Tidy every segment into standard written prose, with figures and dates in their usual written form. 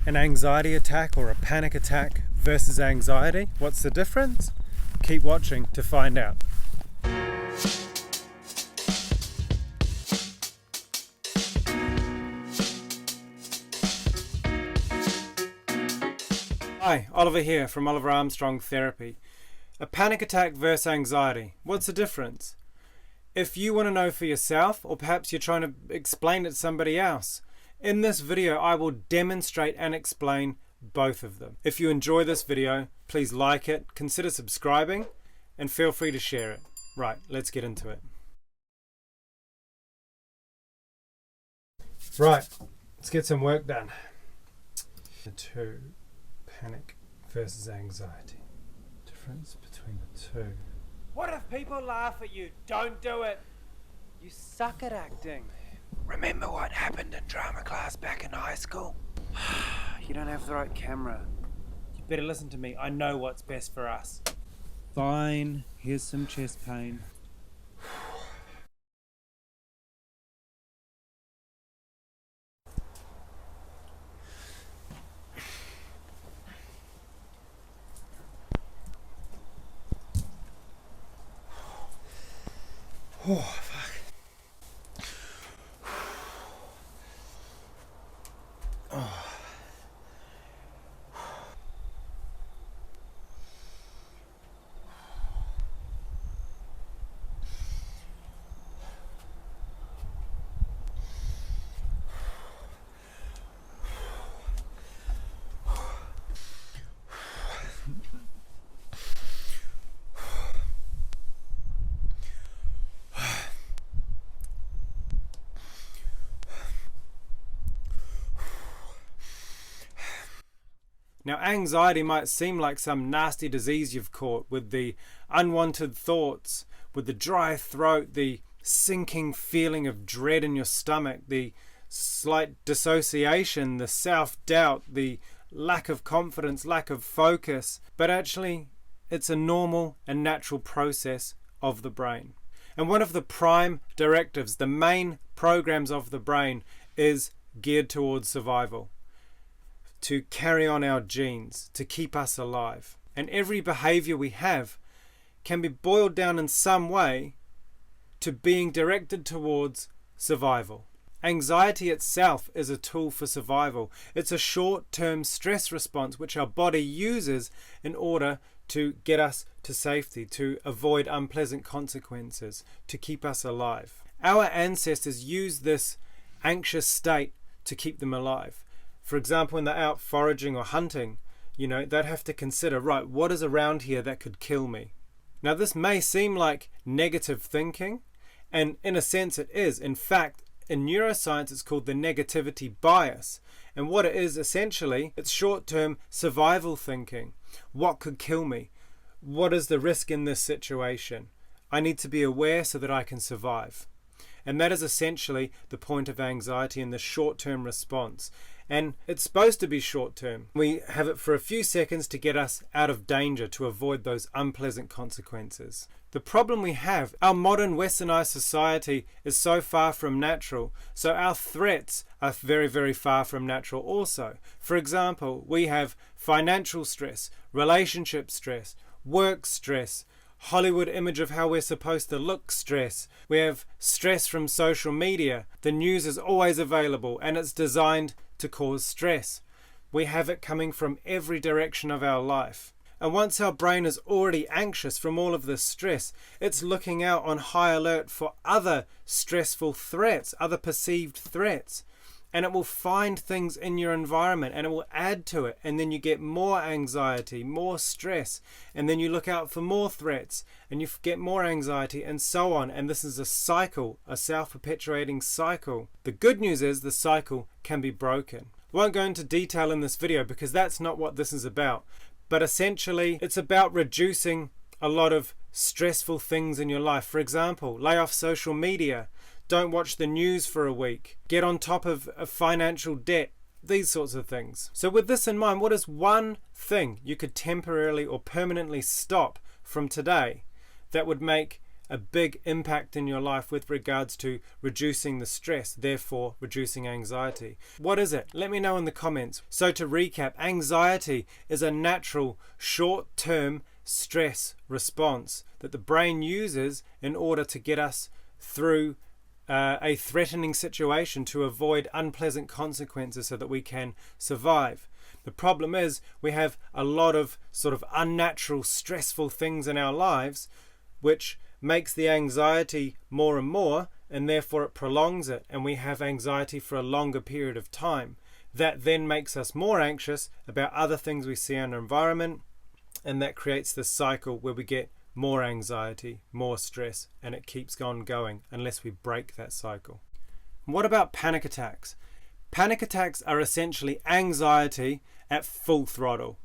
An anxiety attack or a panic attack versus anxiety, what's the difference? Keep watching to find out. Hi, Oliver here from Oliver Armstrong Therapy. A panic attack versus anxiety, what's the difference? If you want to know for yourself, or perhaps you're trying to explain it to somebody else, in this video I will demonstrate and explain both of them. If you enjoy this video, please like it, consider subscribing, and feel free to share it. Right, let's get into it. Right, let's get some work done. The two, panic versus anxiety. Difference between the two. What if people laugh at you? Don't do it. You suck at acting. Remember what happened in drama class back in high school? You don't have the right camera. You better listen to me. I know what's best for us. Fine, here's some chest pain. Oh, fuck. Oh. Now, anxiety might seem like some nasty disease you've caught, with the unwanted thoughts, with the dry throat, the sinking feeling of dread in your stomach, the slight dissociation, the self-doubt, the lack of confidence, lack of focus. But actually, it's a normal and natural process of the brain. And one of the prime directives, the main programs of the brain, is geared towards survival. To carry on our genes, to keep us alive. And every behavior we have can be boiled down in some way to being directed towards survival. Anxiety itself is a tool for survival. It's a short-term stress response which our body uses in order to get us to safety, to avoid unpleasant consequences, to keep us alive. Our ancestors used this anxious state to keep them alive. For example, when they're out foraging or hunting, they'd have to consider, right, what is around here that could kill me? Now, this may seem like negative thinking, and in a sense it is. In fact, in neuroscience, it's called the negativity bias. And what it is, essentially, it's short-term survival thinking. What could kill me? What is the risk in this situation? I need to be aware so that I can survive. And that is essentially the point of anxiety in the short-term response. And it's supposed to be short-term. We have it for a few seconds to get us out of danger, to avoid those unpleasant consequences. The problem we have, our modern westernized society is so far from natural, so our threats are very, very far from natural also. For example, we have financial stress, relationship stress, work stress, Hollywood image of how we're supposed to look stress. We have stress from social media. The news is always available and it's designed to cause stress. We have it coming from every direction of our life. And once our brain is already anxious from all of this stress, it's looking out on high alert for other stressful threats, other perceived threats. And it will find things in your environment and it will add to it. And then you get more anxiety, more stress. And then you look out for more threats and you get more anxiety and so on. And this is a cycle, a self-perpetuating cycle. The good news is the cycle can be broken. I won't go into detail in this video because that's not what this is about. But essentially, it's about reducing a lot of stressful things in your life. For example, lay off social media. Don't watch the news for a week. Get on top of financial debt. These sorts of things. So with this in mind, what is one thing you could temporarily or permanently stop from today that would make a big impact in your life with regards to reducing the stress, therefore reducing anxiety. What is it? Let me know in the comments. So to recap, anxiety is a natural short-term stress response that the brain uses in order to get us through a threatening situation, to avoid unpleasant consequences so that we can survive. The problem is we have a lot of sort of unnatural, stressful things in our lives, which makes the anxiety more and more, and therefore it prolongs it, and we have anxiety for a longer period of time. That then makes us more anxious about other things we see in our environment, and that creates this cycle where we get more anxiety, more stress, and it keeps on going unless we break that cycle. What about panic attacks? Panic attacks are essentially anxiety at full throttle.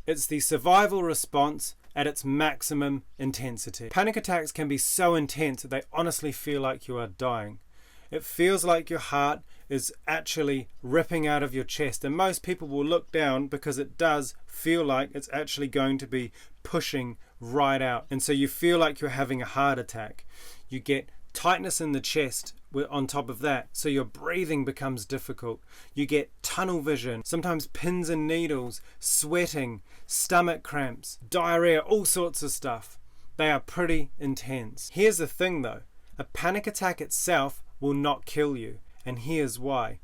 It's the survival response at its maximum intensity. Panic attacks can be so intense that they honestly feel like you are dying. It feels like your heart is actually ripping out of your chest, and most people will look down because it does feel like it's actually going to be pushing right out, and so you feel like you're having a heart attack. You get tightness in the chest on top of that, so your breathing becomes difficult. You get tunnel vision, sometimes pins and needles, sweating, stomach cramps, diarrhea, all sorts of stuff. They are pretty intense. Here's the thing though, a panic attack itself will not kill you, and here's why.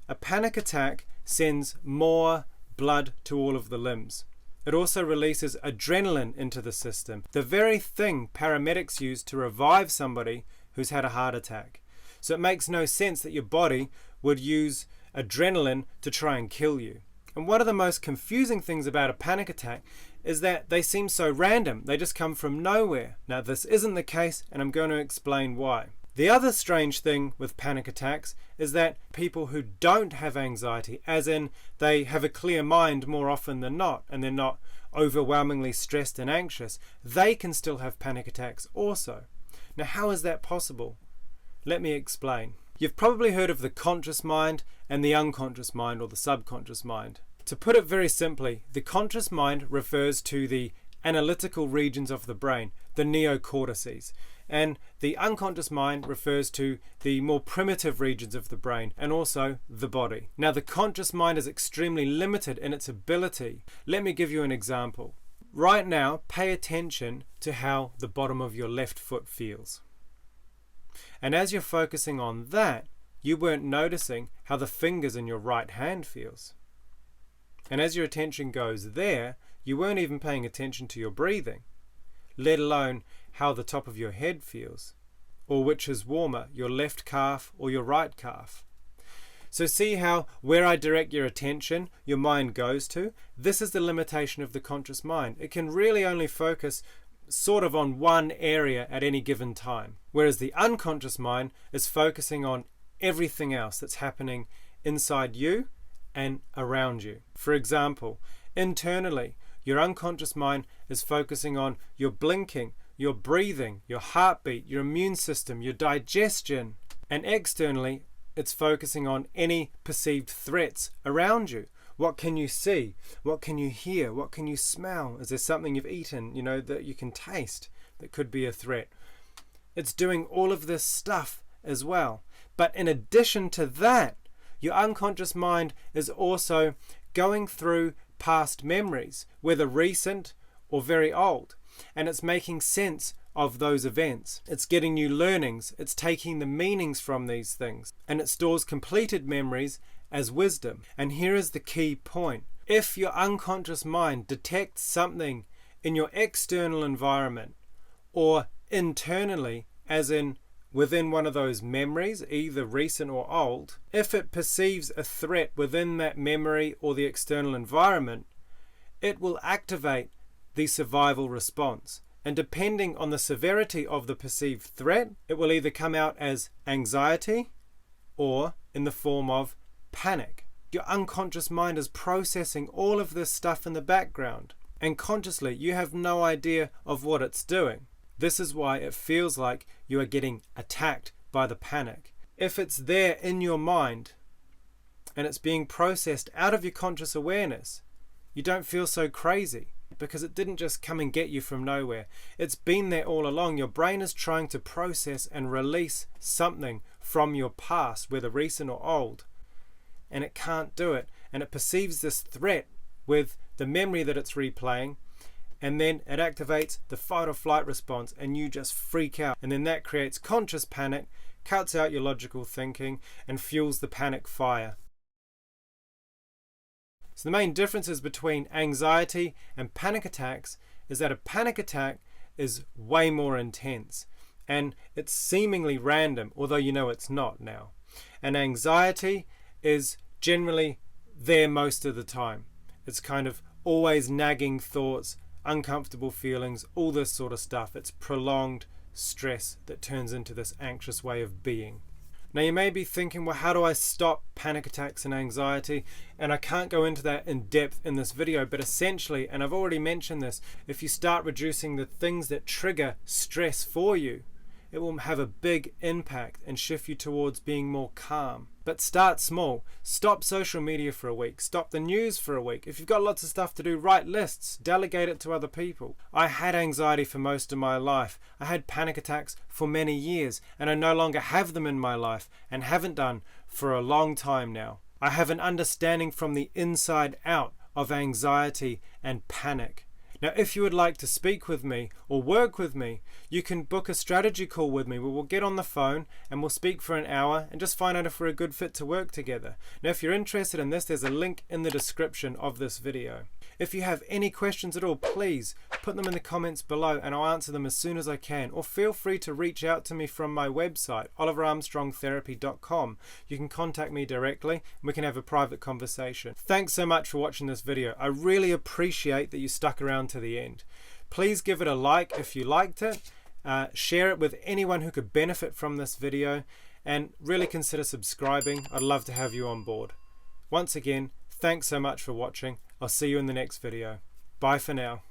A panic attack sends more blood to all of the limbs. It also releases adrenaline into the system, the very thing paramedics use to revive somebody who's had a heart attack. So it makes no sense that your body would use adrenaline to try and kill you. And one of the most confusing things about a panic attack is that they seem so random. They just come from nowhere. Now this isn't the case, and I'm going to explain why. The other strange thing with panic attacks is that people who don't have anxiety, as in they have a clear mind more often than not, and they're not overwhelmingly stressed and anxious, they can still have panic attacks also. Now how is that possible? Let me explain. You've probably heard of the conscious mind and the unconscious mind, or the subconscious mind. To put it very simply, the conscious mind refers to the analytical regions of the brain, the neocortices, and the unconscious mind refers to the more primitive regions of the brain and also the body. Now the conscious mind is extremely limited in its ability. Let me give you an example. Right now, pay attention to how the bottom of your left foot feels. And as you're focusing on that, you weren't noticing how the fingers in your right hand feels. And as your attention goes there, you weren't even paying attention to your breathing, let alone how the top of your head feels, or which is warmer, your left calf or your right calf. So see how where I direct your attention, your mind goes to? This is the limitation of the conscious mind. It can really only focus sort of on one area at any given time, whereas the unconscious mind is focusing on everything else that's happening inside you and around you. For example, internally, your unconscious mind is focusing on your blinking, your breathing, your heartbeat, your immune system, your digestion. And externally, it's focusing on any perceived threats around you. What can you see? What can you hear? What can you smell? Is there something you've eaten, that you can taste that could be a threat? It's doing all of this stuff as well. But in addition to that, your unconscious mind is also going through past memories, whether recent or very old, and it's making sense of those events. It's getting new learnings, it's taking the meanings from these things, and it stores completed memories as wisdom. And here is the key point. If your unconscious mind detects something in your external environment or internally, as in within one of those memories, either recent or old, if it perceives a threat within that memory or the external environment, it will activate the survival response. And depending on the severity of the perceived threat, it will either come out as anxiety or in the form of panic. Your unconscious mind is processing all of this stuff in the background, and consciously you have no idea of what it's doing. This is why it feels like you are getting attacked by the panic. If it's there in your mind and it's being processed out of your conscious awareness, you don't feel so crazy. because it didn't just come and get you from nowhere. It's been there all along. Your brain is trying to process and release something from your past, whether recent or old, and it can't do it, and it perceives this threat with the memory that it's replaying, and then it activates the fight or flight response, and you just freak out, and then that creates conscious panic, cuts out your logical thinking, and fuels the panic fire. So the main differences between anxiety and panic attacks is that a panic attack is way more intense, and it's seemingly random, although you know it's not now. And anxiety is generally there most of the time. It's kind of always nagging thoughts, uncomfortable feelings, all this sort of stuff. It's prolonged stress that turns into this anxious way of being. Now you may be thinking, well, how do I stop panic attacks and anxiety? And I can't go into that in depth in this video, but essentially, and I've already mentioned this, if you start reducing the things that trigger stress for you, it will have a big impact and shift you towards being more calm. But start small. Stop social media for a week. Stop the news for a week. If you've got lots of stuff to do, write lists. Delegate it to other people. I had anxiety for most of my life. I had panic attacks for many years, and I no longer have them in my life and haven't done for a long time now. I have an understanding from the inside out of anxiety and panic. Now, if you would like to speak with me or work with me, you can book a strategy call with me where we'll get on the phone and we'll speak for an hour and just find out if we're a good fit to work together. Now, if you're interested in this, there's a link in the description of this video. If you have any questions at all, please put them in the comments below and I'll answer them as soon as I can. Or feel free to reach out to me from my website, oliverarmstrongtherapy.com. You can contact me directly and we can have a private conversation. Thanks so much for watching this video. I really appreciate that you stuck around to the end. Please give it a like if you liked it. Share it with anyone who could benefit from this video, and really consider subscribing. I'd love to have you on board. Once again, thanks so much for watching. I'll see you in the next video. Bye for now.